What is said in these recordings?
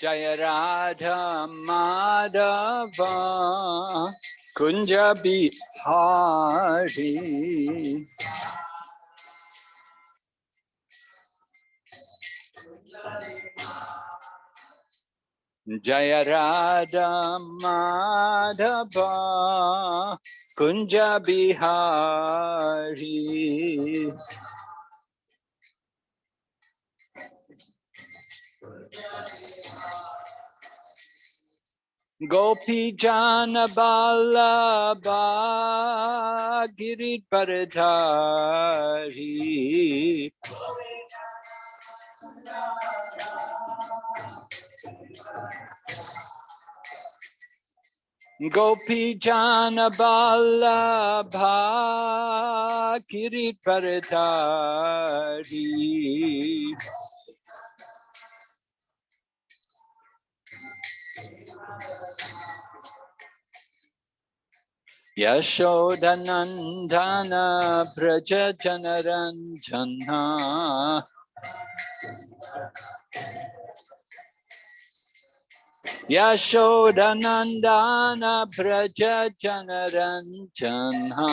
Jaya Radha Madhava Kunja Bihari. Jaya Radha Madhava Kunja Bihari. Gopi Jana Vallabha Giridharidhari. Gopi Jana Vallabha Giridharidhari. Yashodanandana Braja Janaranjana. Yashodanandana Braja Janaranjana.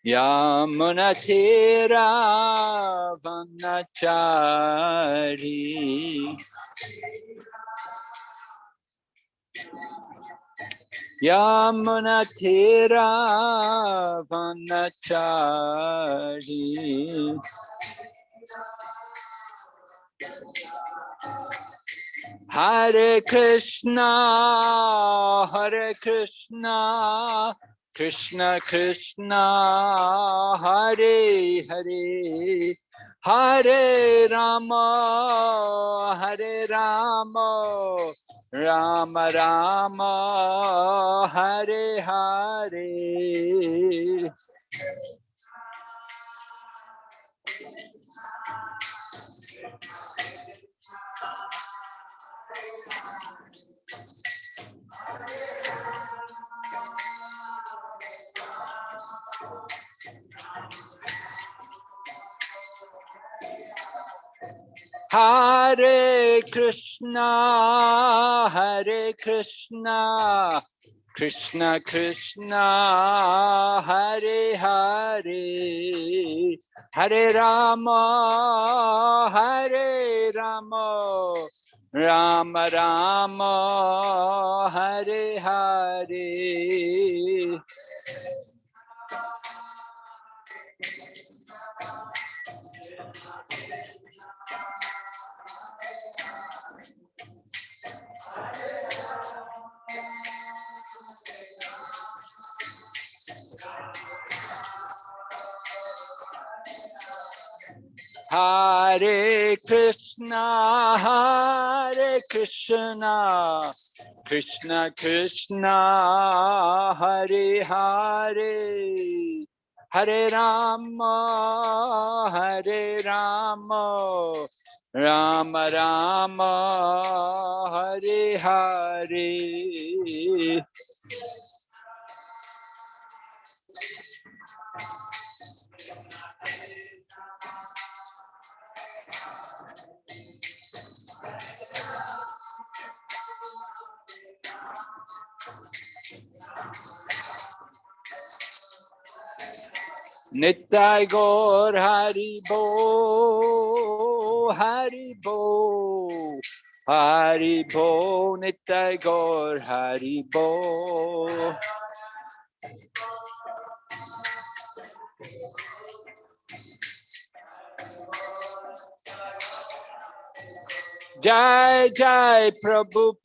Yamunatira Vanachari. Yamunatira Vanachari. Hare Krishna, Hare Krishna, Krishna Krishna, Hare Hare, Hare Rama, Hare Rama, Rama Rama, Hare Hare. Hare Krishna, Hare Krishna, Krishna Krishna, Hare Hare, Hare Rama, Hare Rama, Rama Rama, Hare Hare. Hare Krishna, Hare Krishna, Krishna Krishna, Hare Hare, Hare Rama, Hare Rama, Rama Rama, Hare Hare. Nittai Gaur Hari Bo, Hari Bo, Hari Bo, Nittai Gaur Hari Bo. Jai Jai Prabhupada,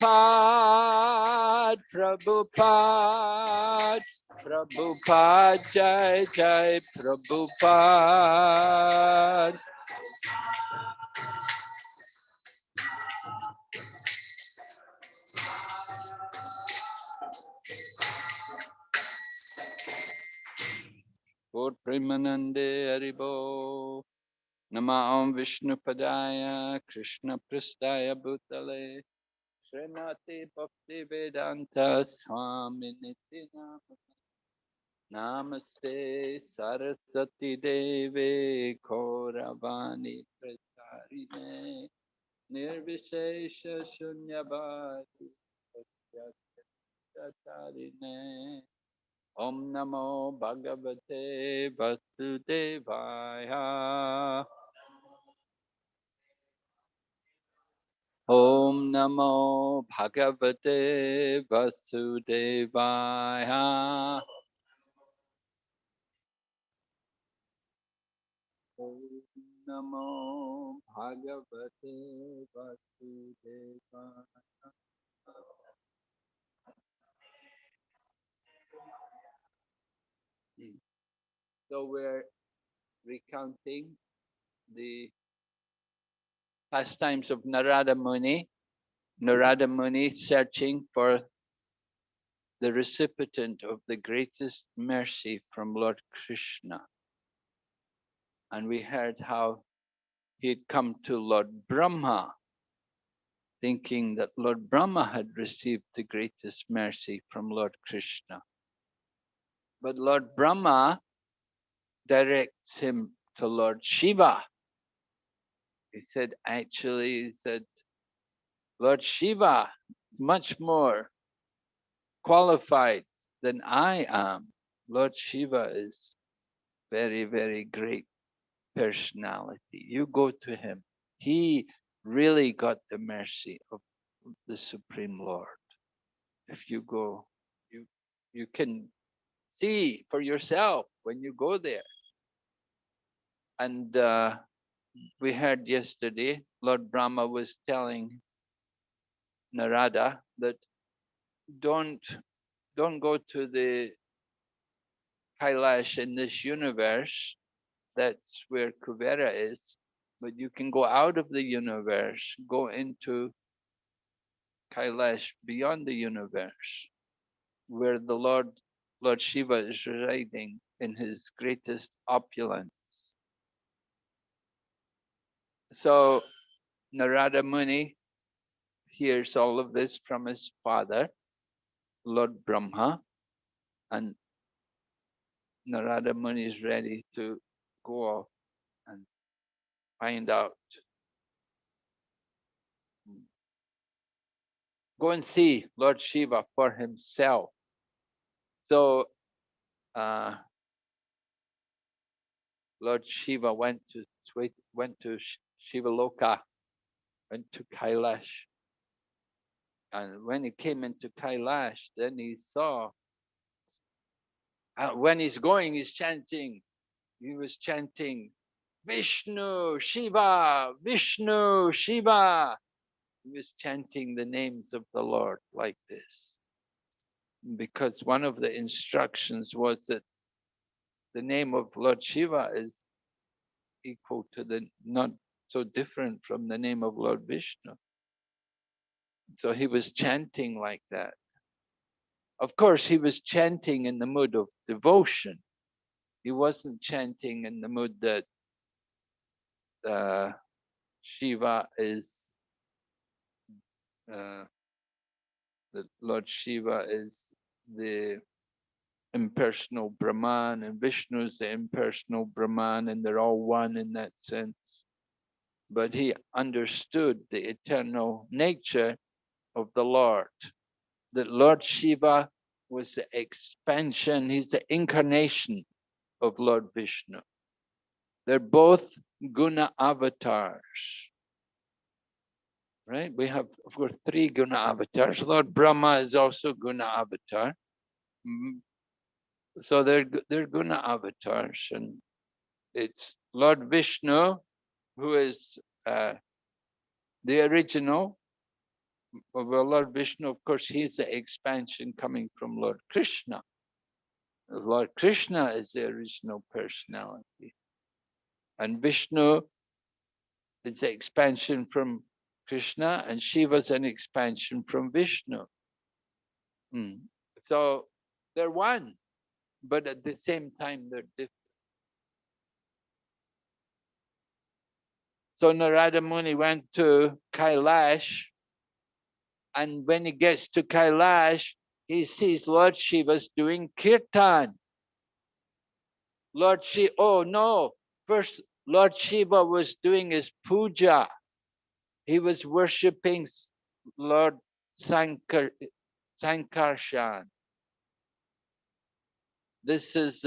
Prabhupada, Prabhupada, Jai Jai Prabhupada. Gaur Premanande Haribo. Nama Om Vishnu Padaya Krishna Prastaya Bhutale Srimati Bhakti Vedanta Swami Niti Nama Namaste Saraswati Deve Kauravani Prasarine Nirvishesha Shunyavadi Satyarine Om Namo Bhagavate Vasudevaya Om Namo Bhagavate Vasudevaya Om Namo Bhagavate Vasudevaya. So we're recounting the pastimes of Narada Muni. Narada Muni searching for the recipient of the greatest mercy from Lord Krishna. And we heard how he'd come to Lord Brahma, thinking that Lord Brahma had received the greatest mercy from Lord Krishna. But Lord Brahma directs him to Lord Shiva. He said, Lord Shiva is much more qualified than I am. Lord Shiva is very, very great personality. You go to him. He really got the mercy of the Supreme Lord. If you go, you can see for yourself when you go there. And we heard yesterday, Lord Brahma was telling Narada that don't go to the Kailash in this universe. That's where Kuvera is. But you can go out of the universe, go into Kailash beyond the universe, where the Lord Shiva is residing in his greatest opulence. So Narada Muni hears all of this from his father, Lord Brahma, and Narada Muni is ready to go off and find out. Go and see Lord Shiva for himself. So Lord Shiva went to Shiva Loka, went to Kailash. And when he came into Kailash, then he saw, when he's going, he's chanting. He was chanting, Vishnu, Shiva, Vishnu, Shiva. He was chanting the names of the Lord like this. Because one of the instructions was that the name of Lord Shiva is equal to not so different from the name of Lord Vishnu. So he was chanting like that. Of course, he was chanting in the mood of devotion. He wasn't chanting in the mood that Shiva is, that Lord Shiva is the impersonal Brahman and Vishnu is the impersonal Brahman, and they're all one in that sense. But he understood the eternal nature of the Lord, that Lord Shiva was the expansion, he's the incarnation of Lord Vishnu. They're both guna avatars, right? We have, of course, 3 guna avatars. Lord Brahma is also guna avatar. So they're guna avatars, and it's Lord Vishnu who is the original. Well, Lord Vishnu, of course, he's the expansion coming from Lord Krishna. Lord Krishna is the original personality. And Vishnu is the expansion from Krishna, and Shiva's an expansion from Vishnu. So they're one, but at the same time, they're different. So Narada Muni went to Kailash, and when he gets to Kailash, he sees Lord Shiva's doing kirtan. Lord Shiva, oh no, first Lord Shiva was doing his puja. He was worshipping Lord Sankarshan. This is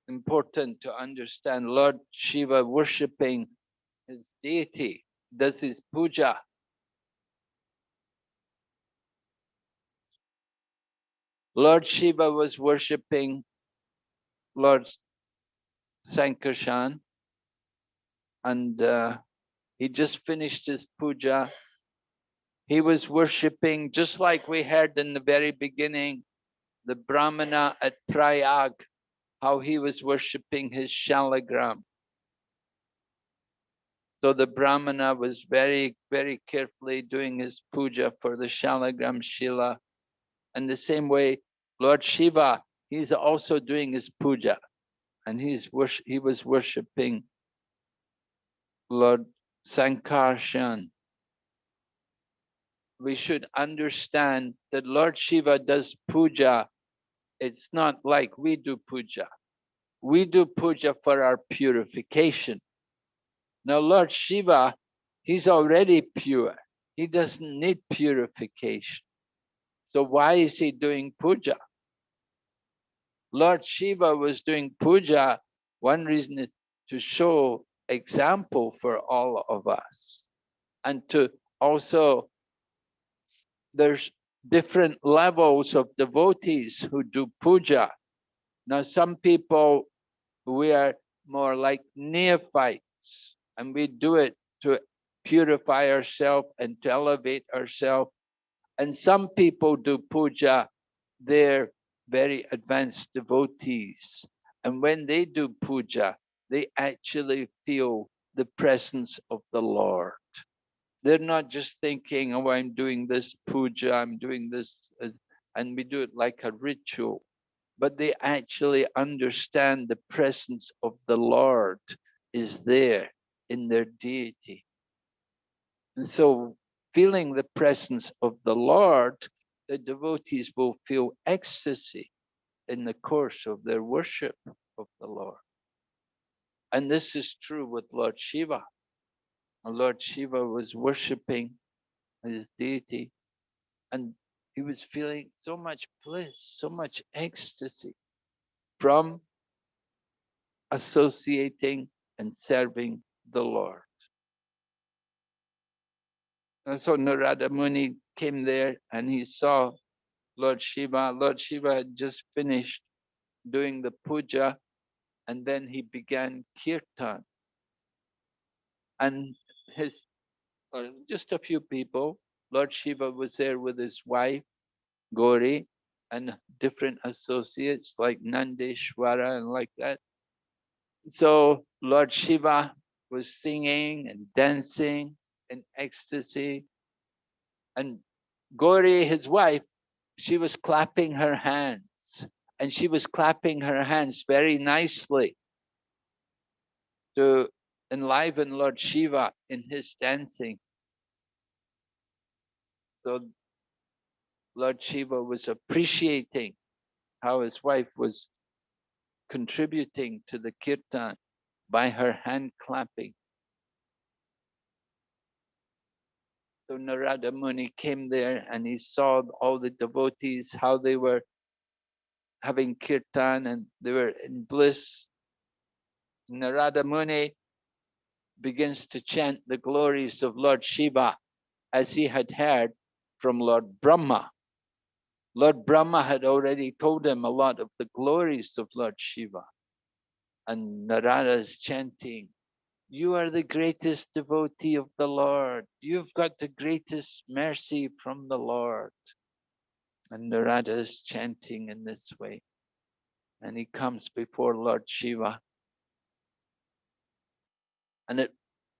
important to understand. Lord Shiva worshipping his deity, does his puja. Lord Shiva was worshipping Lord Sankarshan, and he just finished his puja. He was worshipping, just like we heard in the very beginning, the Brahmana at Prayag, how he was worshipping his shalagram. So the Brahmana was very, very carefully doing his puja for the shalagram Shila. And the same way, Lord Shiva, he's also doing his puja, and he was worshipping Lord Sankarshan. We should understand that Lord Shiva does puja. It's not like we do puja. We do puja for our purification. Now, Lord Shiva, he's already pure. He doesn't need purification. So why is he doing puja? Lord Shiva was doing puja. One reason is to show example for all of us. And to also, there's different levels of devotees who do puja. Now, some people, we are more like neophytes, and we do it to purify ourselves and to elevate ourselves. And some people do puja, they're very advanced devotees. And when they do puja, they actually feel the presence of the Lord. They're not just thinking, oh, I'm doing this puja, I'm doing this, and we do it like a ritual. But they actually understand the presence of the Lord is there in their deity. And so, feeling the presence of the Lord, the devotees will feel ecstasy in the course of their worship of the Lord. And this is true with Lord Shiva. Lord Shiva was worshipping his deity, and he was feeling so much bliss, so much ecstasy from associating and serving the Lord. And so Narada Muni came there and he saw Lord Shiva. Lord Shiva had just finished doing the puja, and then he began kirtan. And his just a few people, Lord Shiva was there with his wife, Gauri, and different associates like Nandeshwara and like that. So Lord Shiva was singing and dancing in ecstasy. And Gauri, his wife, she was clapping her hands. And she was clapping her hands very nicely to enliven Lord Shiva in his dancing. So Lord Shiva was appreciating how his wife was contributing to the kirtan by her hand clapping. So Narada Muni came there and he saw all the devotees, how they were having kirtan and they were in bliss. Narada Muni begins to chant the glories of Lord Shiva as he had heard from Lord Brahma. Lord Brahma had already told him a lot of the glories of Lord Shiva. And Narada is chanting, you are the greatest devotee of the Lord. You've got the greatest mercy from the Lord. And Narada is chanting in this way. And he comes before Lord Shiva. And at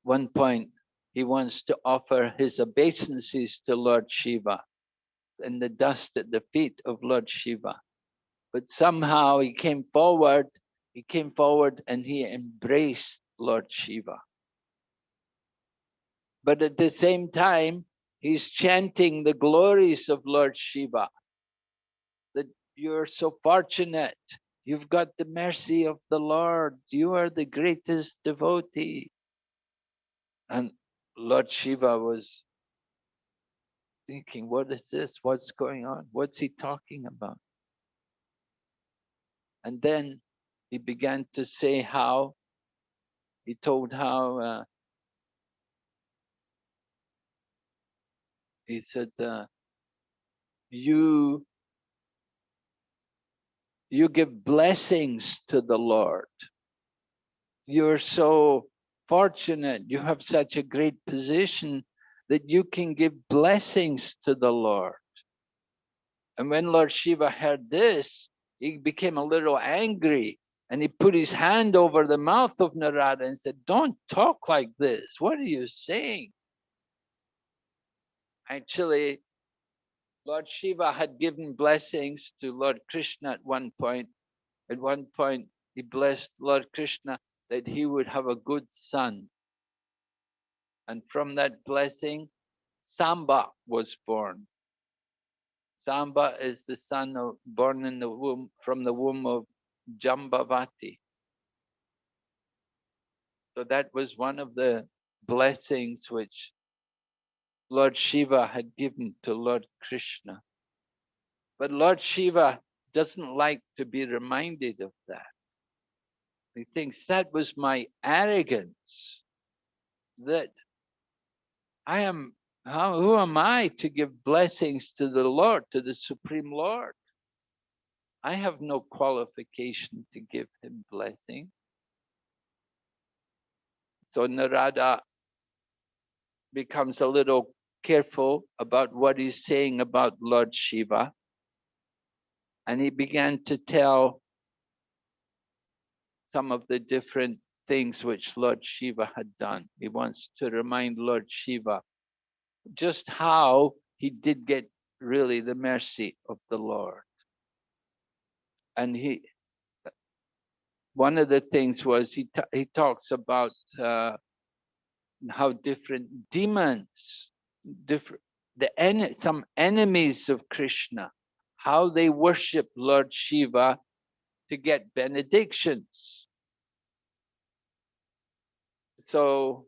one point, he wants to offer his obeisances to Lord Shiva in the dust at the feet of Lord Shiva. But somehow he came forward and he embraced Lord Shiva. But at the same time, he's chanting the glories of Lord Shiva. You're so fortunate. You've got the mercy of the Lord. You are the greatest devotee. And Lord Shiva was thinking, what is this? What's going on? What's he talking about? And then he began to say how, he told how, he said, you give blessings to the Lord. You're so fortunate. You have such a great position that you can give blessings to the Lord. And when Lord Shiva heard this, he became a little angry and he put his hand over the mouth of Narada and said, don't talk like this. What are you saying? Actually, Lord Shiva had given blessings to Lord Krishna at one point. At one point, he blessed Lord Krishna that he would have a good son. And from that blessing, Samba was born. Samba is the son of, born in the womb, from the womb of Jambavati. So that was one of the blessings which Lord Shiva had given to Lord Krishna. But Lord Shiva doesn't like to be reminded of that. He thinks that was my arrogance, that I am, who am I to give blessings to the Lord, to the Supreme Lord? I have no qualification to give him blessing. So Narada becomes a little careful about what he's saying about Lord Shiva. And he began to tell some of the different things which Lord Shiva had done. He wants to remind Lord Shiva just how he did get really the mercy of the Lord. And one of the things was he talks about how different demons, some enemies of Krishna, how they worship Lord Shiva to get benedictions. So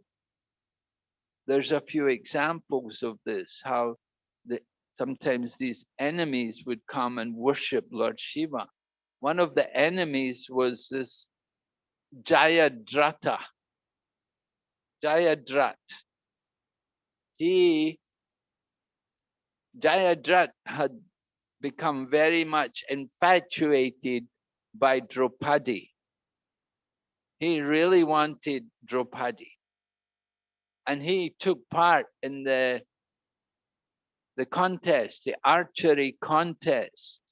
there's a few examples of this, how sometimes these enemies would come and worship Lord Shiva. One of the enemies was this Jayadratha. Jayadrat. Jayadrat had become very much infatuated by Draupadi. He really wanted Draupadi. And he took part in the contest, the archery contest.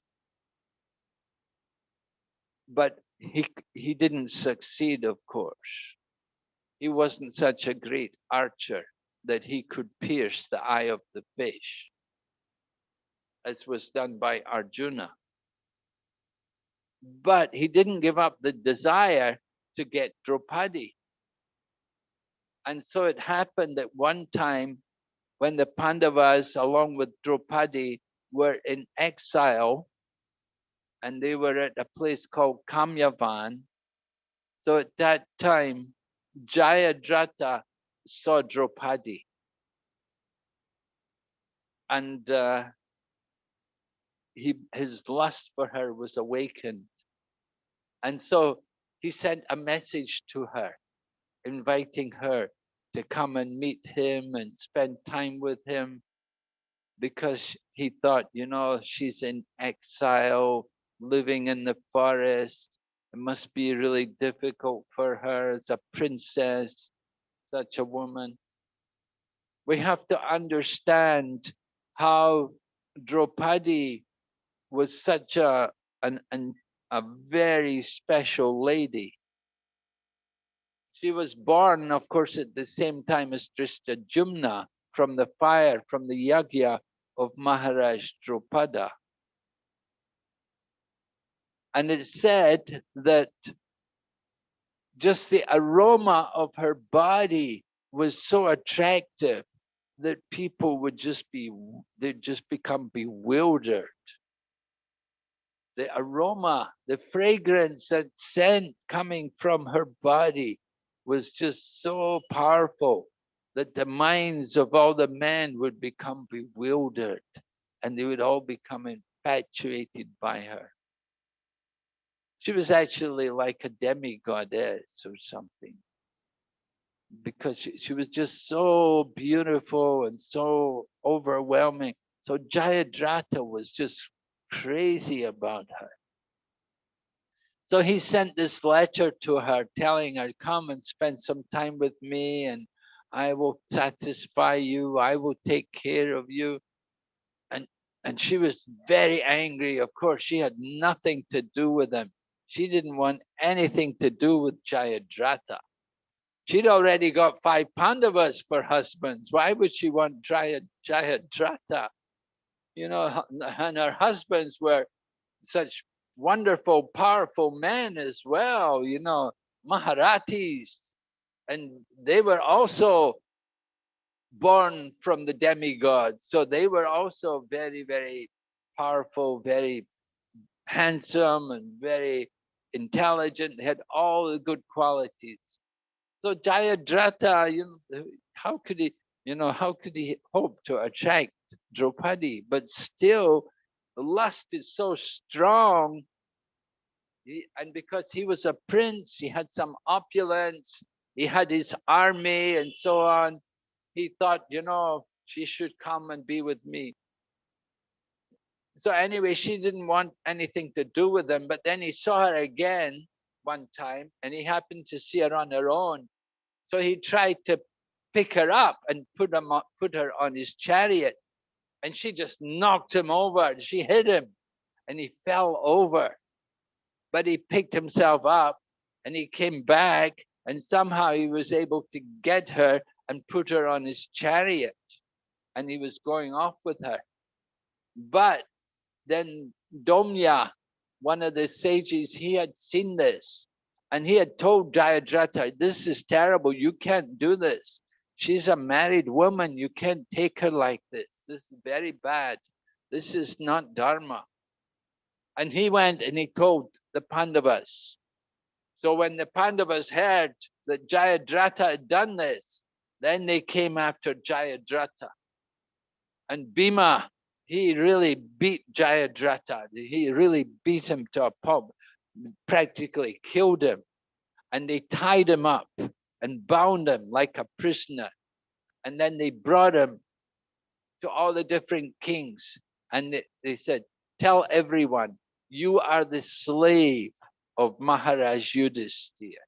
But he didn't succeed, of course. He wasn't such a great archer that he could pierce the eye of the fish, as was done by Arjuna. But he didn't give up the desire to get Draupadi. And so it happened that one time when the Pandavas, along with Draupadi, were in exile, and they were at a place called Kamyavan. So at that time, Jayadratha saw Draupadi. And his lust for her was awakened. And so he sent a message to her, inviting her to come and meet him and spend time with him, because he thought, she's in exile, living in the forest. It must be really difficult for her as a princess, such a woman. We have to understand how Draupadi was such a very special lady. She was born, of course, at the same time as Drishtadyumna, from the fire, from the yagya of Maharaja Drupada. And it's said that just the aroma of her body was so attractive that people would they'd just become bewildered. the aroma, the fragrance and scent coming from her body was just so powerful that the minds of all the men would become bewildered and they would all become infatuated by her. She was actually like a demigoddess or something, because she was just so beautiful and so overwhelming. So Jayadratha was just crazy about her. So he sent this letter to her telling her, come and spend some time with me and I will satisfy you. I will take care of you. And, and she was very angry. Of course, she had nothing to do with him. She didn't want anything to do with Jayadratha. She'd already got 5 Pandavas for husbands. Why would she want Jayadratha? You know, and her husbands were such wonderful, powerful men as well, you know, Maharatis. And they were also born from the demigods. So they were also very, very powerful, very handsome and very intelligent. They had all the good qualities. So Jayadratha, how could he hope to attract Draupadi? But still, the lust is so strong. And because he was a prince, he had some opulence, he had his army and so on. He thought, she should come and be with me. So anyway, she didn't want anything to do with him. But then he saw her again one time, and he happened to see her on her own. So he tried to pick her up and put her on his chariot, and she just knocked him over. She hit him, and he fell over. But he picked himself up, and he came back, and somehow he was able to get her and put her on his chariot, and he was going off with her. But then Domya, one of the sages, he had seen this. And he had told Jayadratha, this is terrible. You can't do this. She's a married woman. You can't take her like this. This is very bad. This is not dharma. And he went and he told the Pandavas. So when the Pandavas heard that Jayadratha had done this, then they came after Jayadratha. And Bhima, he really beat Jayadratha. He really beat him to a pulp, practically killed him. And they tied him up and bound him like a prisoner. And then they brought him to all the different kings. And they said, tell everyone, you are the slave of Maharaja Yudhishthira.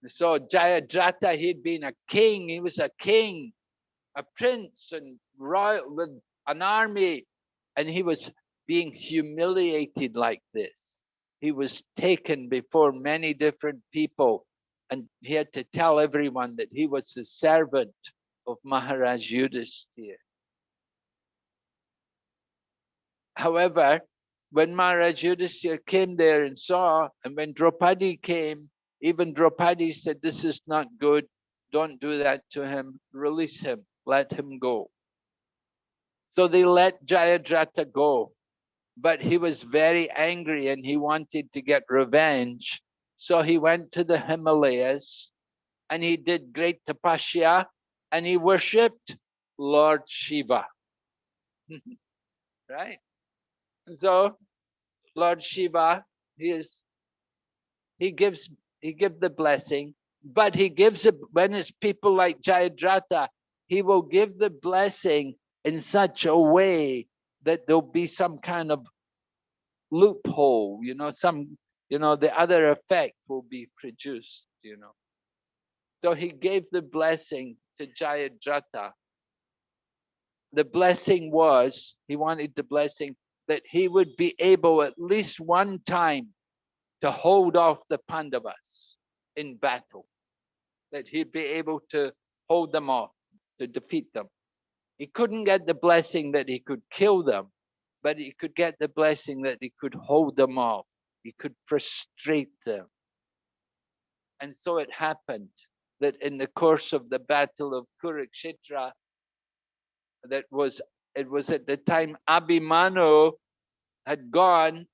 So Jayadratha, he'd been a king. He was a king, a prince and royal with an army. And he was being humiliated like this. He was taken before many different people, and he had to tell everyone that he was the servant of Maharaja Yudhishthira. However, when Maharaja Yudhishthira came there and saw, and when Draupadi came, even Draupadi said, this is not good. Don't do that to him. Release him. Let him go. So they let Jayadratha go. But he was very angry and he wanted to get revenge. So he went to the Himalayas and he did great tapasya and he worshipped Lord Shiva. Right? And so Lord Shiva, he gives the blessing, but he gives it when it's people like Jayadratha, he will give the blessing in such a way that there'll be some kind of loophole, the other effect will be produced, So he gave the blessing to Jayadratha. The blessing was, he wanted the blessing that he would be able at least one time to hold off the Pandavas in battle, that he'd be able to hold them off, to defeat them. He couldn't get the blessing that he could kill them, but he could get the blessing that he could hold them off. He could frustrate them. And so it happened that in the course of the battle of Kurukshetra, it was at the time Abhimanyu had gone.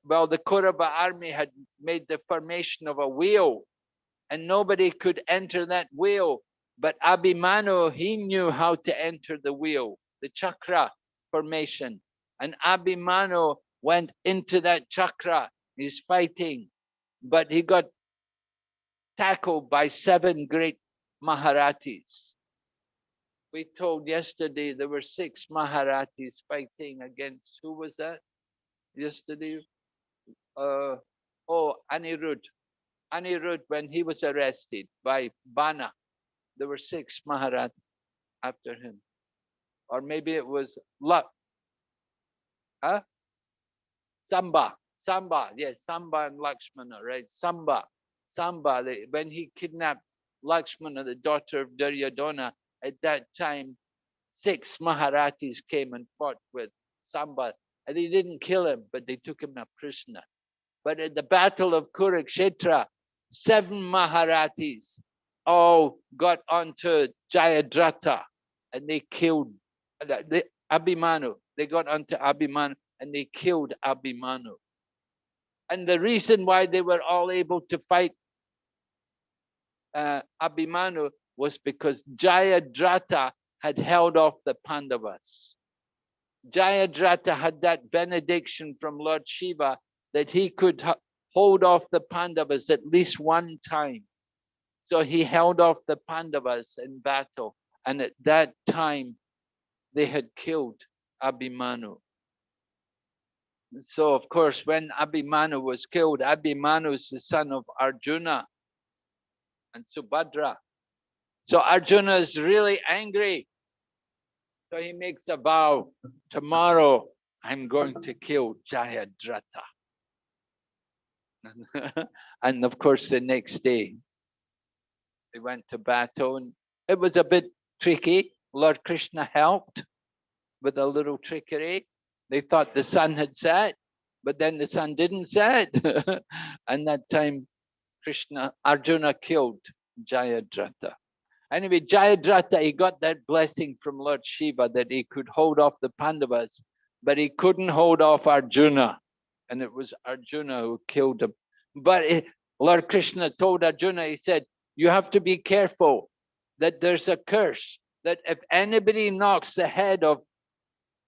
Well, the Kaurava army had made the formation of a wheel, and nobody could enter that wheel. But Abhimanyu, he knew how to enter the wheel, the chakra formation. And Abhimanyu went into that chakra. He's fighting, but he got tackled by 7 great Maharatis. We told yesterday there were 6 Maharatis fighting against, who was that yesterday? Anirudh. Anirudh, when he was arrested by Bana, there were 6 Maharajas after him. Or maybe it was Samba. Samba, yes, Samba and Lakshmana, right? Samba, when he kidnapped Lakshmana, the daughter of Duryodhana, at that time, 6 Maharatis came and fought with Samba. And they didn't kill him, but they took him a prisoner. But at the Battle of Kurukshetra, 7 Maharatis all got onto Jayadratha and they killed Abhimanyu. They got onto Abhimanyu and they killed Abhimanyu. And the reason why they were all able to fight Abhimanyu was because Jayadratha had held off the Pandavas. Jayadratha had that benediction from Lord Shiva that he could hold off the Pandavas at least one time. So he held off the Pandavas in battle. And at that time, they had killed Abhimanyu. So, of course, when Abhimanyu was killed, Abhimanyu is the son of Arjuna and Subhadra. So Arjuna is really angry. So he makes a vow, tomorrow I'm going to kill Jayadratha. And of course, the next day, they went to battle. And it was a bit tricky. Lord Krishna helped with a little trickery. They thought the sun had set, but then the sun didn't set. And that time, Arjuna killed Jayadratha. Anyway, Jayadratha, he got that blessing from Lord Shiva that he could hold off the Pandavas, but he couldn't hold off Arjuna. And it was Arjuna who killed him. But Lord Krishna told Arjuna, he said, you have to be careful that there's a curse, that if anybody knocks the head of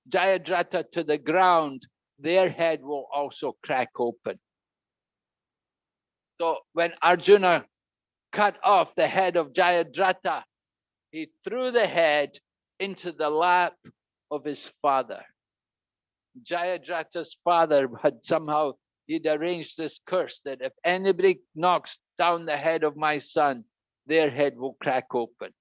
Jayadratha to the ground, their head will also crack open. So when Arjuna cut off the head of Jayadratha, he threw the head into the lap of his father. Jayadratha's father had somehow, he'd arranged this curse that if anybody knocks down the head of my son, their head will crack open.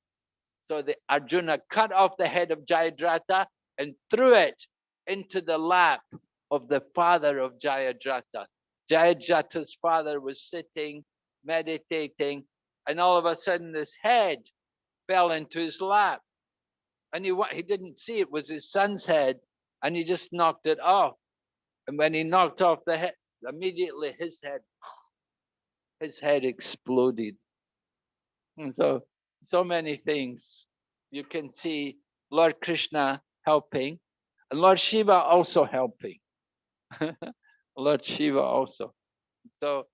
So the Arjuna cut off the head of Jayadratha and threw it into the lap of the father of Jayadratha. Jayadratha's father was sitting, meditating, and all of a sudden this head fell into his lap. And he didn't see it was his son's head, and he just knocked it off. And when he knocked off the head, immediately his head exploded. And so many things. You can see Lord Krishna helping, and Lord Shiva also helping. Lord Shiva also. So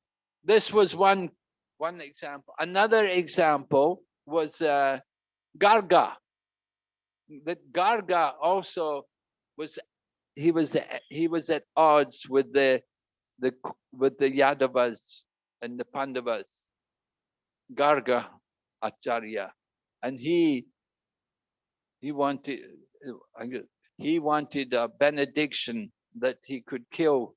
this was one example. Another example was Garga. That Garga also was at odds with the Yadavas and the Pandavas. Garga Acharya, and he wanted a benediction that he could kill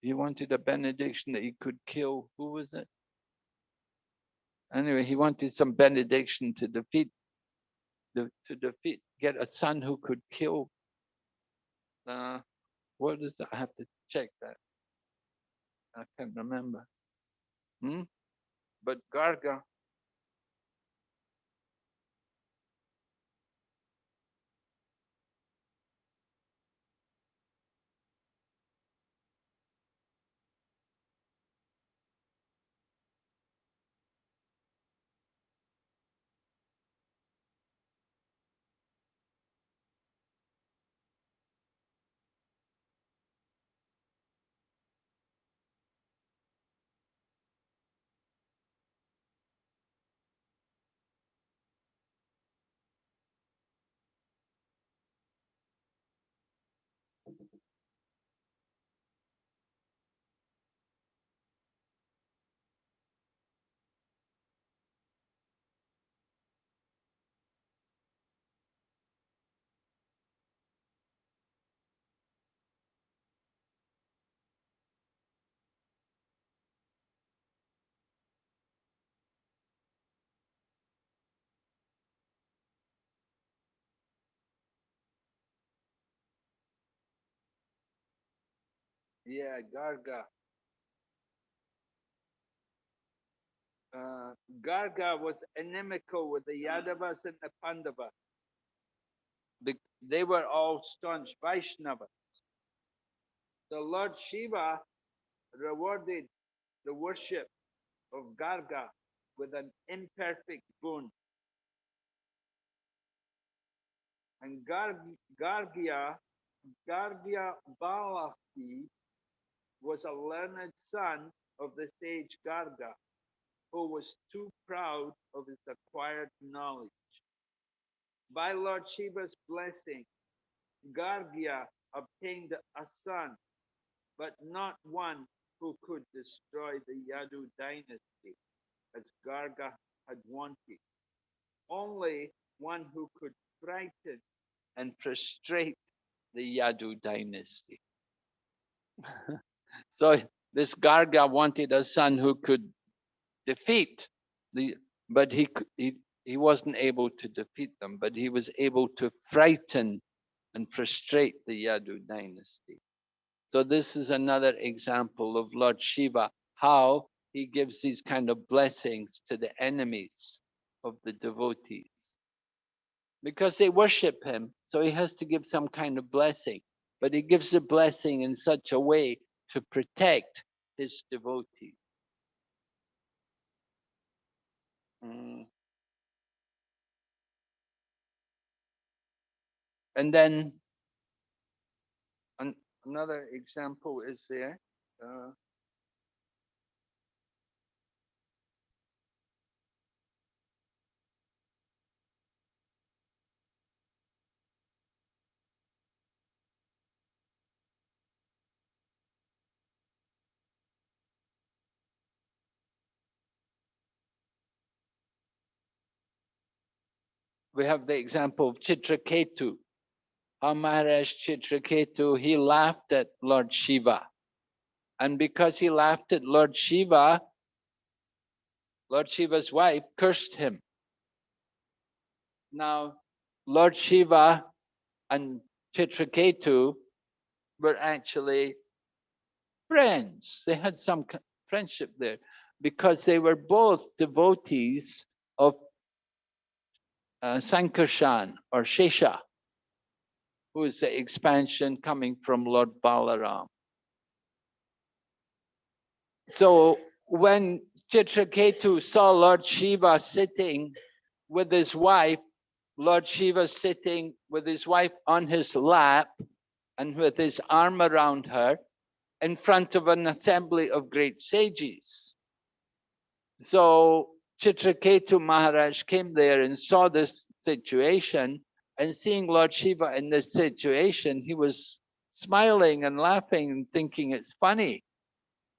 he wanted a benediction that he could kill, who was it? Anyway, he wanted some benediction to get a son who could kill. What is that? I have to check that. I can't remember. But Garga. Yeah, Garga. Garga was inimical with the Yadavas and the Pandavas. They were all staunch Vaishnavas. So Lord Shiva rewarded the worship of Garga with an imperfect boon. And Gargya Balaki was a learned son of the sage Garga, who was too proud of his acquired knowledge. By Lord Shiva's blessing, Gargya obtained a son, but not one who could destroy the Yadu dynasty, as Garga had wanted. Only one who could frighten and frustrate the Yadu dynasty. So this Garga wanted a son who could defeat the, but he wasn't able to defeat them, but he was able to frighten and frustrate the Yadu dynasty. So this is another example of Lord Shiva, how he gives these kind of blessings to the enemies of the devotees. Because they worship him, so he has to give some kind of blessing. But he gives the blessing in such a way to protect his devotees. And then another example is there. We have the example of Chitraketu. How Maharaj Chitraketu, he laughed at Lord Shiva. And because he laughed at Lord Shiva's wife cursed him. Now, Lord Shiva and Chitraketu were actually friends. They had some friendship there because they were both devotees of Sankarshan or Shesha, who is the expansion coming from Lord Balaram. So when Chitraketu saw Lord Shiva sitting with his wife, Lord Shiva sitting with his wife on his lap and with his arm around her in front of an assembly of great sages. So Chitraketu Maharaj came there and saw this situation, and seeing Lord Shiva in this situation, he was smiling and laughing and thinking it's funny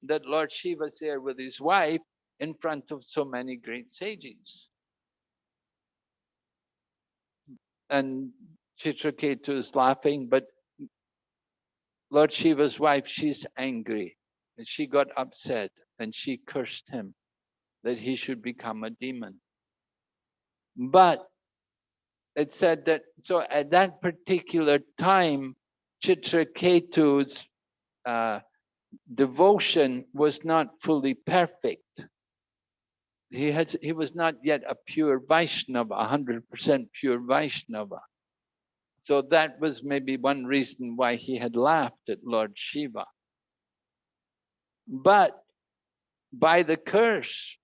that Lord Shiva's there with his wife in front of so many great sages. And Chitraketu is laughing, but Lord Shiva's wife, she's angry. And she got upset and she cursed him that he should become a demon. But it said that, so at that particular time, Chitraketu's devotion was not fully perfect. He was not yet a pure Vaishnava, 100% pure Vaishnava. So that was maybe one reason why he had laughed at Lord Shiva. But by the curse,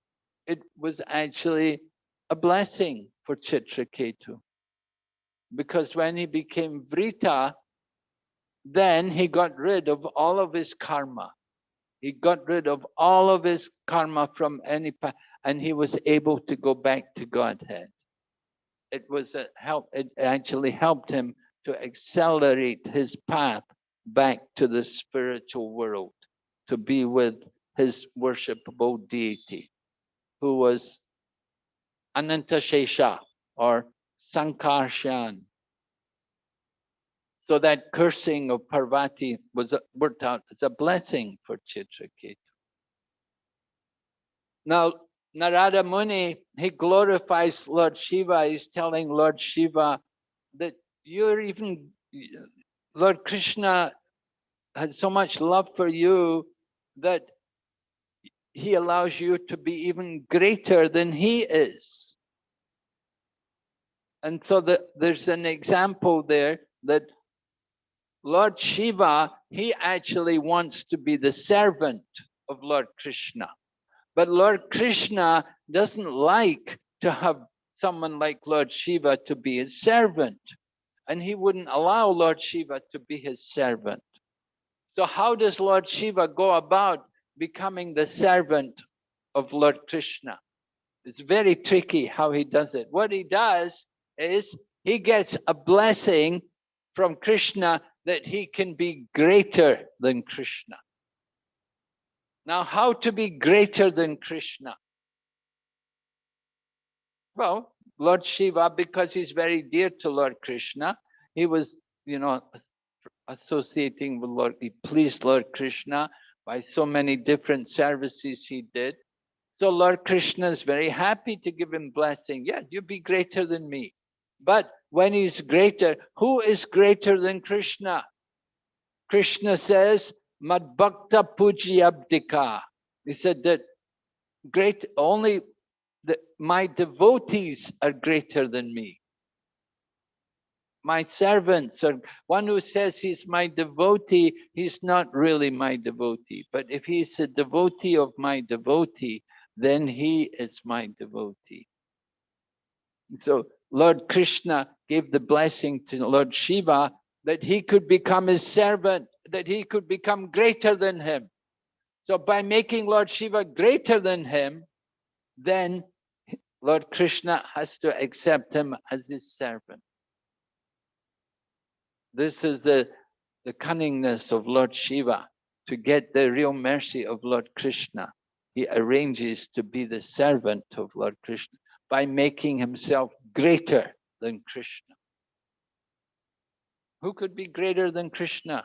it was actually a blessing for Chitraketu. Because when he became Vrita, then he got rid of all of his karma. He got rid of all of his karma from any path, and he was able to go back to Godhead. It was a help. It actually helped him to accelerate his path back to the spiritual world, to be with his worshipable deity, who was Anantashesha or Sankarshan. So that cursing of Parvati was worked out as a blessing for Chitraketu. Now, Narada Muni, he glorifies Lord Shiva. He's telling Lord Shiva that you're even, Lord Krishna has so much love for you that he allows you to be even greater than he is. And so there's an example there that Lord Shiva, he actually wants to be the servant of Lord Krishna. But Lord Krishna doesn't like to have someone like Lord Shiva to be his servant. And he wouldn't allow Lord Shiva to be his servant. So how does Lord Shiva go about becoming the servant of Lord Krishna? It's very tricky how he does it. What he does is he gets a blessing from Krishna that he can be greater than Krishna. Now, how to be greater than Krishna? Well, Lord Shiva, because he's very dear to Lord Krishna, he was, associating with Lord, he pleased Lord Krishna by so many different services he did. So Lord Krishna is very happy to give him blessing. Yeah, you be greater than me. But when he's greater, who is greater than Krishna? Krishna says, Mad Bhakta Pujyabdika. He said that only my devotees are greater than me. My servants are, one who says he's my devotee, he's not really my devotee. But if he's a devotee of my devotee, then he is my devotee. So Lord Krishna gave the blessing to Lord Shiva that he could become his servant, that he could become greater than him. So by making Lord Shiva greater than him, then Lord Krishna has to accept him as his servant. This is the cunningness of Lord Shiva. To get the real mercy of Lord Krishna, he arranges to be the servant of Lord Krishna by making himself greater than Krishna. Who could be greater than Krishna?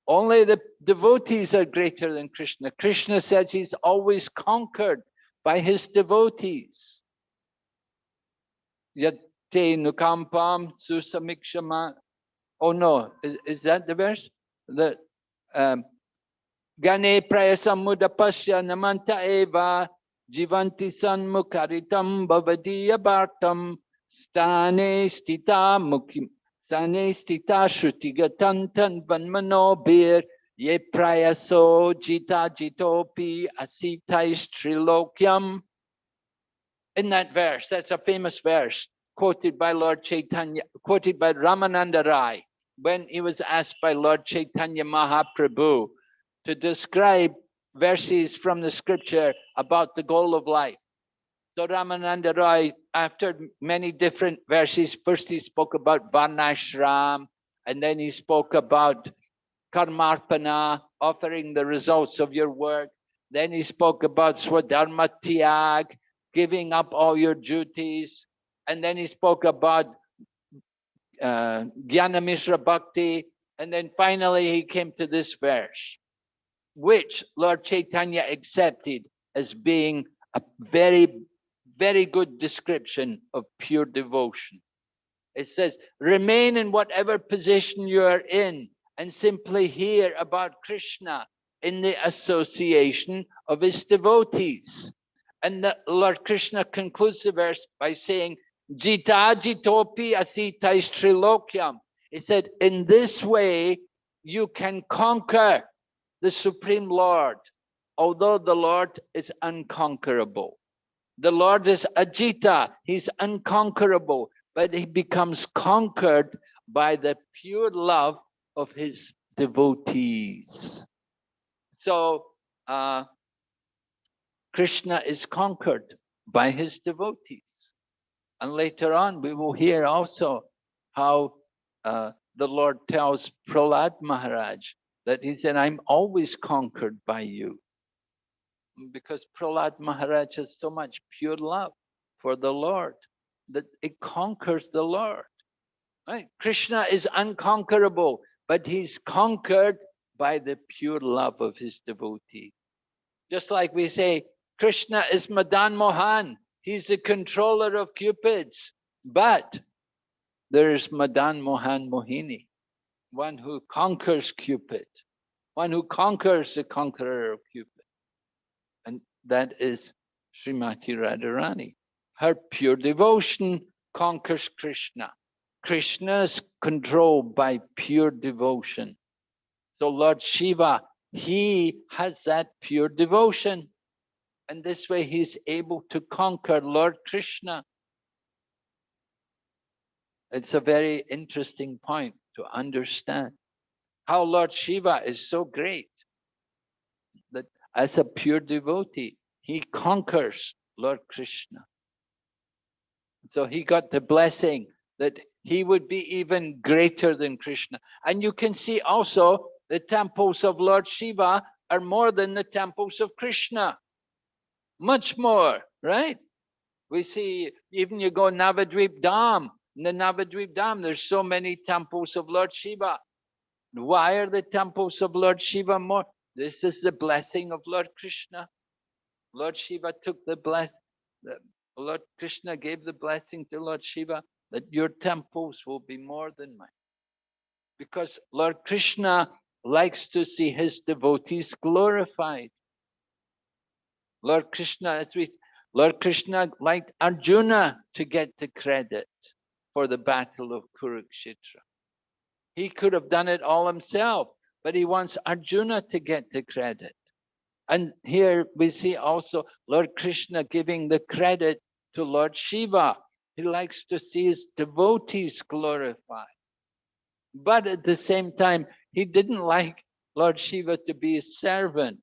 Only the devotees are greater than Krishna. Krishna says he's always conquered by his devotees. Yate nukampam susamikshama. Oh no, is that the verse? The Gane prayasamudapasya namanta eva jivanti sanmukaritam bhavadiya bhartam stane stita mukim stane stita shrutigatantan vanmanobir ye prayaso jita jitopi asitais trilokyam. In that verse, that's a famous verse quoted by Lord Chaitanya, quoted by Ramananda Rai when he was asked by Lord Chaitanya Mahaprabhu to describe verses from the scripture about the goal of life. So Ramananda Rai, after many different verses, first he spoke about Varnashram, and then he spoke about Karmarpana, offering the results of your work. Then he spoke about Swadharma Tyag, giving up all your duties. And then he spoke about Jnana Mishra Bhakti. And then finally he came to this verse, which Lord Chaitanya accepted as being a very, very good description of pure devotion. It says, remain in whatever position you are in and simply hear about Krishna in the association of his devotees. And the Lord Krishna concludes the verse by saying, Jita jitopi asitais trilokyam. He said, in this way, you can conquer the Supreme Lord, although the Lord is unconquerable. The Lord is Ajita, he's unconquerable, but he becomes conquered by the pure love of his devotees. So Krishna is conquered by his devotees. And later on, we will hear also how the Lord tells Prahlad Maharaj that he said, I'm always conquered by you. Because Prahlad Maharaj has so much pure love for the Lord that it conquers the Lord. Right? Krishna is unconquerable, but he's conquered by the pure love of his devotee. Just like we say, Krishna is Madan Mohan. He's the controller of Cupids. But there is Madan Mohan Mohini, one who conquers Cupid. one who conquers the conqueror of Cupid. And that is Srimati Radharani. Her pure devotion conquers Krishna. Krishna is controlled by pure devotion. So Lord Shiva, he has that pure devotion. And this way he's able to conquer Lord Krishna. It's a very interesting point to understand how Lord Shiva is so great that as a pure devotee, he conquers Lord Krishna. So he got the blessing that he would be even greater than Krishna. And you can see also the temples of Lord Shiva are more than the temples of Krishna. Much more, right? We see, even you go Navadvip Dham, in the Navadvip Dham, there's so many temples of Lord Shiva. Why are the temples of Lord Shiva more? This is the blessing of Lord Krishna. Lord Shiva took the blessing. Lord Krishna gave the blessing to Lord Shiva that your temples will be more than mine. Because Lord Krishna likes to see his devotees glorified. Lord Krishna liked Arjuna to get the credit for the battle of Kurukshetra. He could have done it all himself, but he wants Arjuna to get the credit. And here we see also Lord Krishna giving the credit to Lord Shiva. He likes to see his devotees glorified. But at the same time, he didn't like Lord Shiva to be his servant.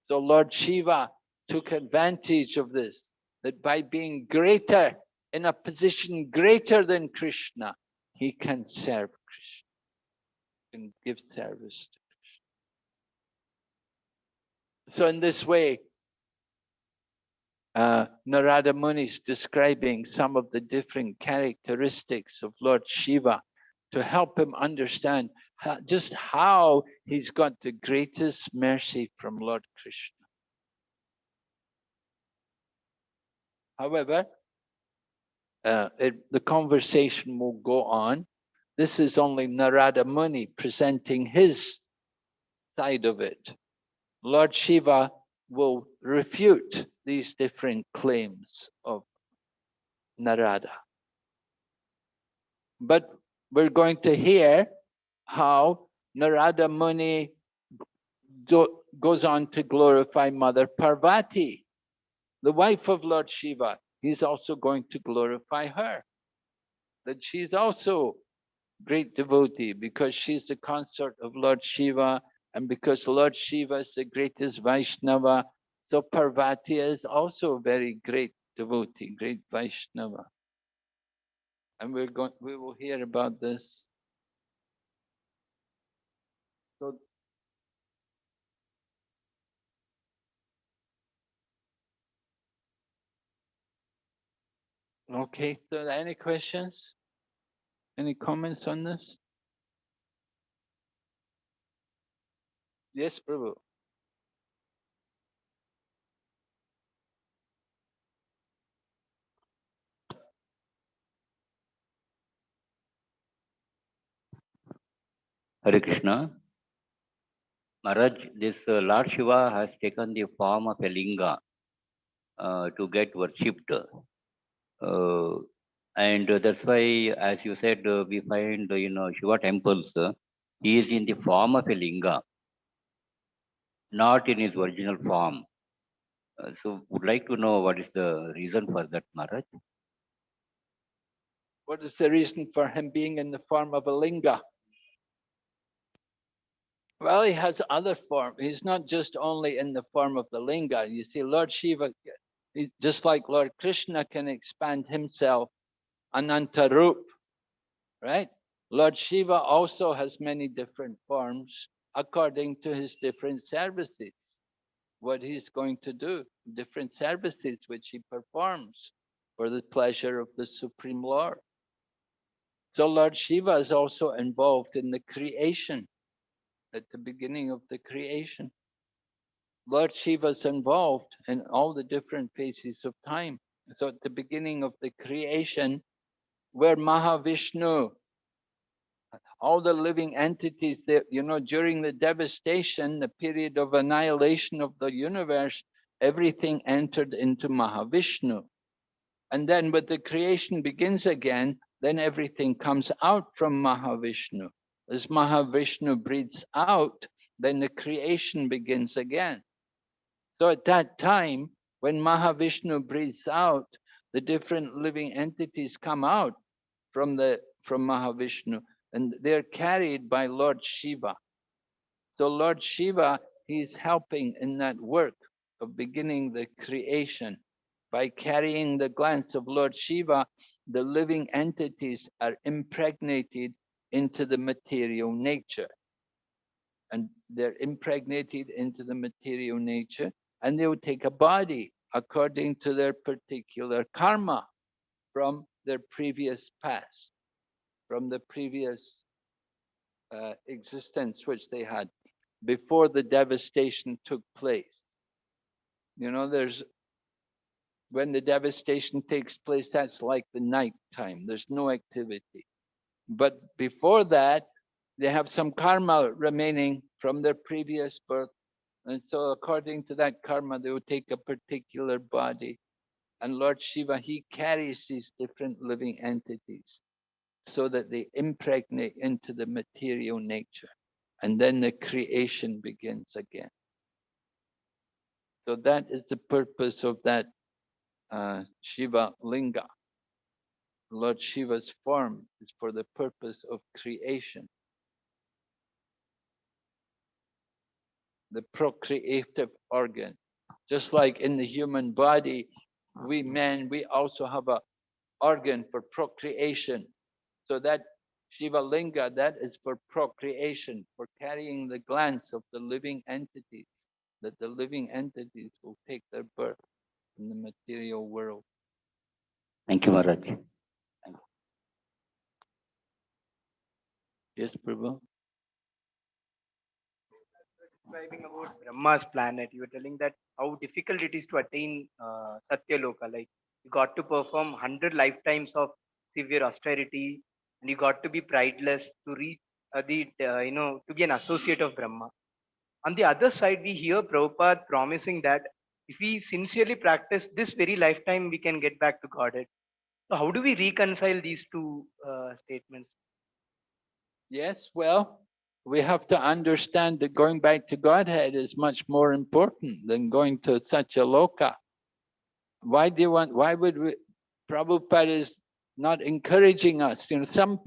So Lord Shiva took advantage of this, that by being greater, in a position greater than Krishna, he can serve Krishna, can give service to Krishna. So in this way, Narada Muni is describing some of the different characteristics of Lord Shiva to help him understand just how he's got the greatest mercy from Lord Krishna. However, the conversation will go on. This is only Narada Muni presenting his side of it. Lord Shiva will refute these different claims of Narada. But we're going to hear how Narada Muni goes on to glorify Mother Parvati, the wife of Lord Shiva. He's also going to glorify her, that she's also great devotee because she's the consort of Lord Shiva, and because Lord Shiva is the greatest Vaishnava, so Parvati is also a very great devotee, great Vaishnava. And we will hear about this. So, okay, so any questions? Any comments on this? Yes, Prabhu. Hare Krishna. Maharaj, this Lord Shiva has taken the form of a linga to get worshipped. And that's why, as you said, we find in Shiva temples, he is in the form of a linga, not in his original form. So would like to know what is the reason for that, Maharaj? What is the reason for him being in the form of a linga? Well, he has other form. He's not just only in the form of the linga. You see, Lord Shiva, just like Lord Krishna can expand himself, Anantarup, right? Lord Shiva also has many different forms according to his different services, what he's going to do, different services which he performs for the pleasure of the Supreme Lord. So Lord Shiva is also involved in the creation, at the beginning of the creation. Lord Shiva is involved in all the different phases of time. So at the beginning of the creation, where Mahavishnu All the living entities that, during the devastation, the period of annihilation of the universe, everything entered into Mahavishnu. And then when the creation begins again, then everything comes out from Mahavishnu. As Mahavishnu breathes out, then the creation begins again. So at that time, when Mahavishnu breathes out, the different living entities come out from Mahavishnu, and they're carried by Lord Shiva. So Lord Shiva, he's helping in that work of beginning the creation. By carrying the glance of Lord Shiva, the living entities are impregnated into the material nature. And they're impregnated into the material nature, and they will take a body according to their particular karma from their previous past, from the previous existence which they had before the devastation took place. There's when the devastation takes place, that's like the night time. There's no activity. But before that, they have some karma remaining from their previous birth. And so according to that karma, they will take a particular body. And Lord Shiva, he carries these different living entities so that they impregnate into the material nature. And then the creation begins again. So that is the purpose of that Shiva Linga. Lord Shiva's form is for the purpose of creation. The procreative organ. Just like in the human body, we men, we also have an organ for procreation. So that Shiva Linga, that is for procreation, for carrying the glance of the living entities, that the living entities will take their birth in the material world. Thank you, Maharaj. Yes, Prabhu. Describing about Brahma's planet, you were telling that how difficult it is to attain Satyaloka. Like you got to perform 100 lifetimes of severe austerity, and you got to be prideless to reach to be an associate of Brahma. On the other side, we hear Prabhupada promising that if we sincerely practice this very lifetime, we can get back to Godhead. So, how do we reconcile these two statements? Yes, well, we have to understand that going back to Godhead is much more important than going to such a loka. Why would we, Prabhupada is not encouraging us. For some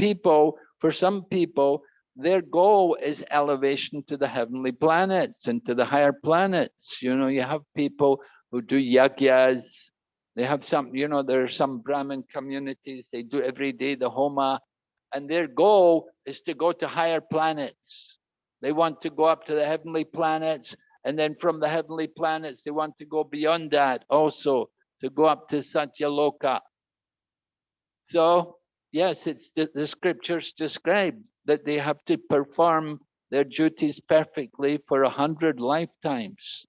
people, their goal is elevation to the heavenly planets and to the higher planets. You have people who do yagyas. They have there are some Brahmin communities, they do every day the homa, and their goal is to go to higher planets. They want to go up to the heavenly planets, and then from the heavenly planets, they want to go beyond that also, to go up to Satyaloka. So, yes, it's the scriptures describe that they have to perform their duties perfectly for 100 lifetimes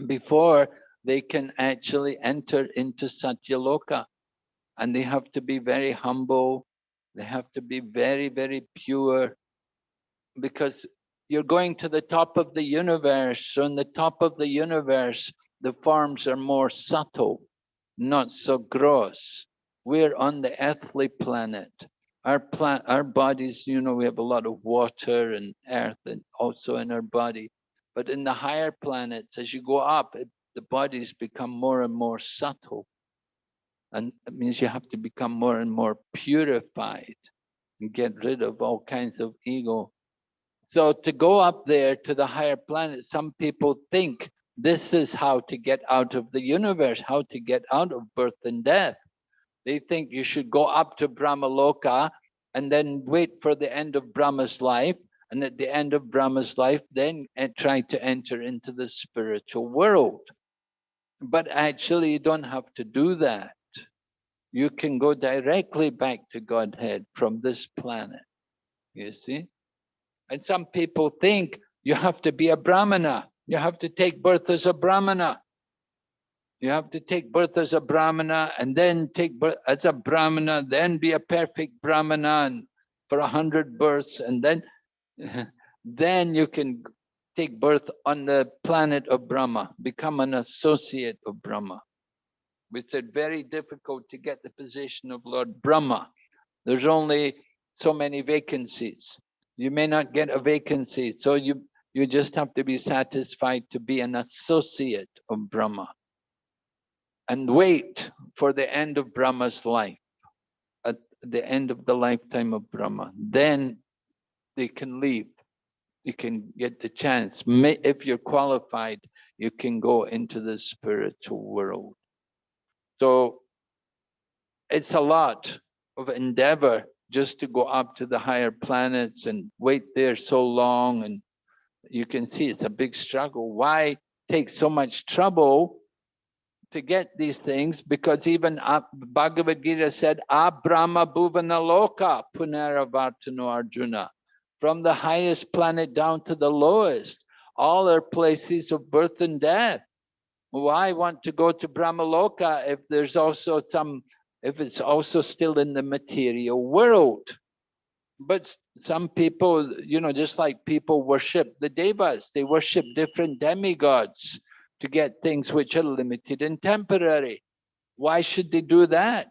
before they can actually enter into Satyaloka. And they have to be very humble. They have to be very, very pure, because you're going to the top of the universe. So on the top of the universe, the forms are more subtle, not so gross. We're on the earthly planet. Our bodies, we have a lot of water and earth and also in our body. But in the higher planets, as you go up, the bodies become more and more subtle. And it means you have to become more and more purified and get rid of all kinds of ego. So to go up there to the higher planets, some people think this is how to get out of the universe, how to get out of birth and death. They think you should go up to Brahmaloka and then wait for the end of Brahma's life. And at the end of Brahma's life, then try to enter into the spiritual world. But actually, you don't have to do that. You can go directly back to Godhead from this planet, you see? And some people think you have to be a Brahmana. You have to take birth as a Brahmana. You have to take birth as a Brahmana and then take birth as a Brahmana, then be a perfect Brahmana. And for 100 births, and then then you can take birth on the planet of Brahma, become an associate of Brahma. We said very difficult to get the position of Lord Brahma. There's only so many vacancies. You may not get a vacancy, so you just have to be satisfied to be an associate of Brahma and wait for the end of Brahma's life, at the end of the lifetime of Brahma. Then they can leave. You can get the chance. If you're qualified, you can go into the spiritual world. So it's a lot of endeavor just to go up to the higher planets and wait there so long. And you can see it's a big struggle. Why take so much trouble to get these things? Because even Bhagavad Gita said, Abrahma bhuvana loka punaravartano Arjuna. From the highest planet down to the lowest, all are places of birth and death. Why want to go to Brahmaloka if there's also if it's also still in the material world? But some people, just like people worship the devas, they worship different demigods to get things which are limited and temporary. Why should they do that?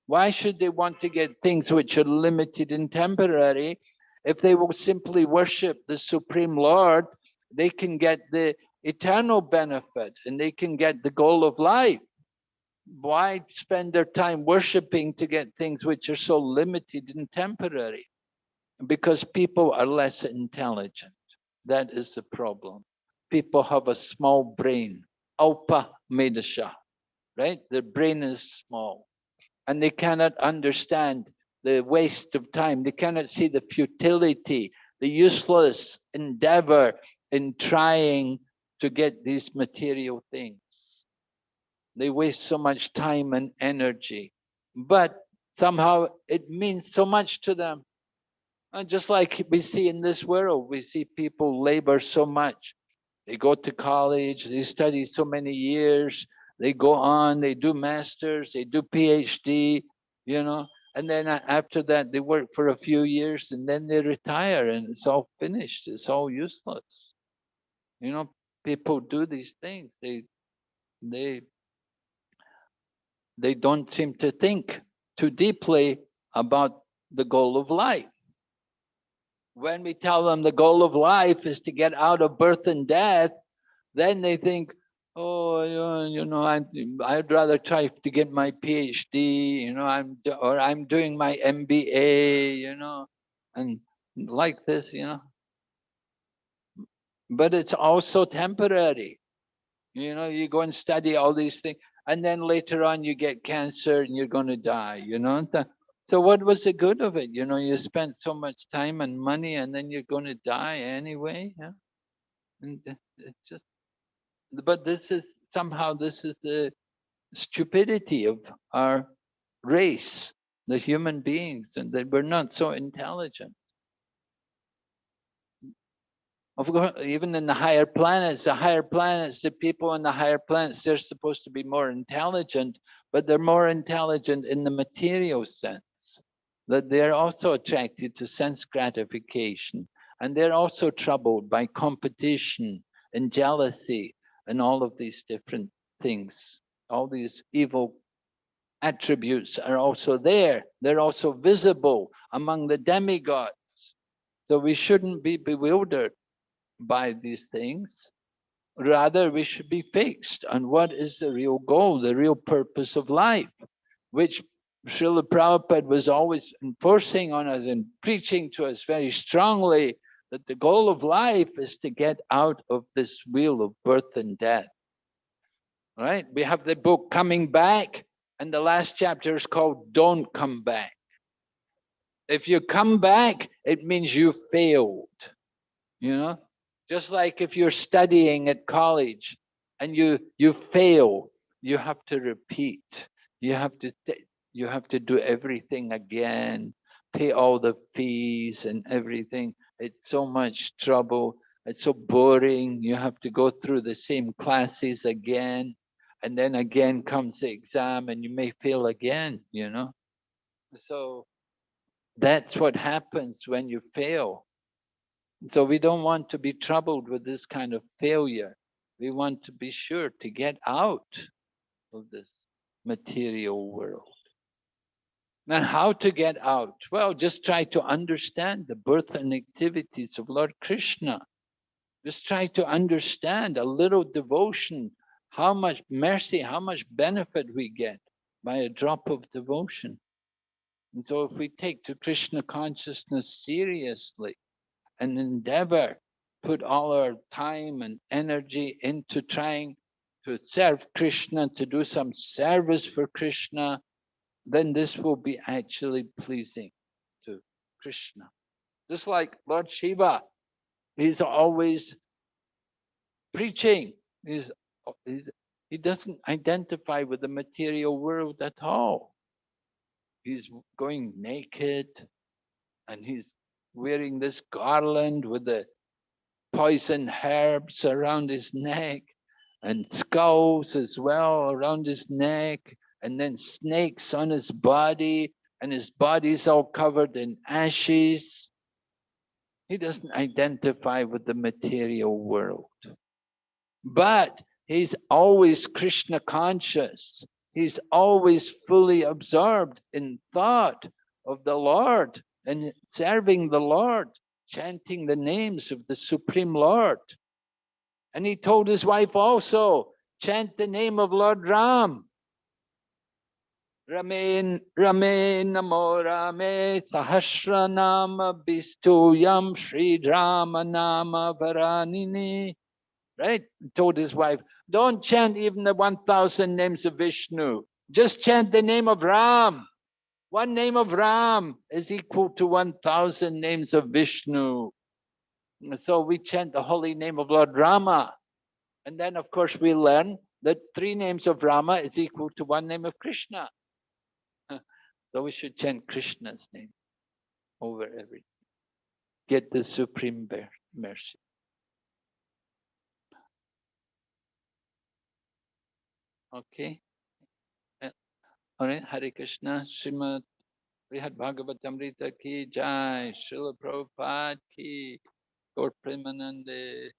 Why should they want to get things which are limited and temporary? If they will simply worship the Supreme Lord, they can get the eternal benefit and they can get the goal of life. Why spend their time worshiping to get things which are so limited and temporary? Because people are less intelligent. That is the problem. People have a small brain, alpa medasha, right? Their brain is small and they cannot understand the waste of time. They cannot see the futility, the useless endeavor in trying to get these material things. They waste so much time and energy, but somehow it means so much to them. And just like we see in this world, we see people labor so much. They go to college, they study so many years, they go on, they do masters, they do PhD, and then after that they work for a few years and then they retire and it's all finished. It's all useless. People do these things. They don't seem to think too deeply about the goal of life. When we tell them the goal of life is to get out of birth and death, then they think, oh, I'd rather try to get my PhD, I'm doing my MBA, and like this, But it's also temporary. You go and study all these things, and then later on you get cancer and you're going to die, So what was the good of it? You spent so much time and money and then you're going to die anyway. Yeah? And it's just, but this is the stupidity of our race, the human beings, and that we're not so intelligent. Of course, even in the higher planets, the people on the higher planets, they're supposed to be more intelligent, but they're more intelligent in the material sense, that they're also attracted to sense gratification, and they're also troubled by competition and jealousy and all of these different things. All these evil attributes are also there. They're also visible among the demigods. So we shouldn't be bewildered by these things. Rather, we should be fixed on what is the real goal, the real purpose of life, which Srila Prabhupada was always enforcing on us and preaching to us very strongly, that the goal of life is to get out of this wheel of birth and death. Right? We have the book Coming Back, and the last chapter is called Don't Come Back. If you come back, it means you failed. Just like if you're studying at college and you fail, you have to repeat. You have to do everything again, pay all the fees and everything. It's so much trouble. It's so boring. You have to go through the same classes again, and then again comes the exam and you may fail again, So That's what happens when you fail. So we don't want to be troubled with this kind of failure. We want to be sure to get out of this material world. And how to get out? Well, just try to understand the birth and activities of Lord Krishna. Just try to understand a little devotion, how much mercy, how much benefit we get by a drop of devotion. And so if we take to Krishna consciousness seriously and endeavor, put all our time and energy into trying to serve Krishna, to do some service for Krishna, then this will be actually pleasing to Krishna. Just like Lord Shiva, he's always preaching. He's, he doesn't identify with the material world at all. He's going naked and he's wearing this garland with the poison herbs around his neck and skulls as well around his neck, and then snakes on his body, and his body's all covered in ashes. He doesn't identify with the material world. But he's always Krishna conscious. He's always fully absorbed in thought of the Lord and serving the Lord, chanting the names of the Supreme Lord. And he told his wife also, chant the name of Lord Ram. Rame, Rame, Namo Rame, Sahasra Nama Bistuyam Sri Rama Nama Varanini. Right? He told his wife, don't chant even the 1,000 names of Vishnu. Just chant the name of Ram. One name of Ram is equal to 1,000 names of Vishnu. And so we chant the holy name of Lord Rama. And then, of course, we learn that 3 names of Rama is equal to 1 name of Krishna. So we should chant Krishna's name over everything. Get the supreme mercy. Okay? All right, Hare Krishna, Srimad Brihad Bhagavathamritha ki jai, Srila Prabhupada ki, Gaur Premanande.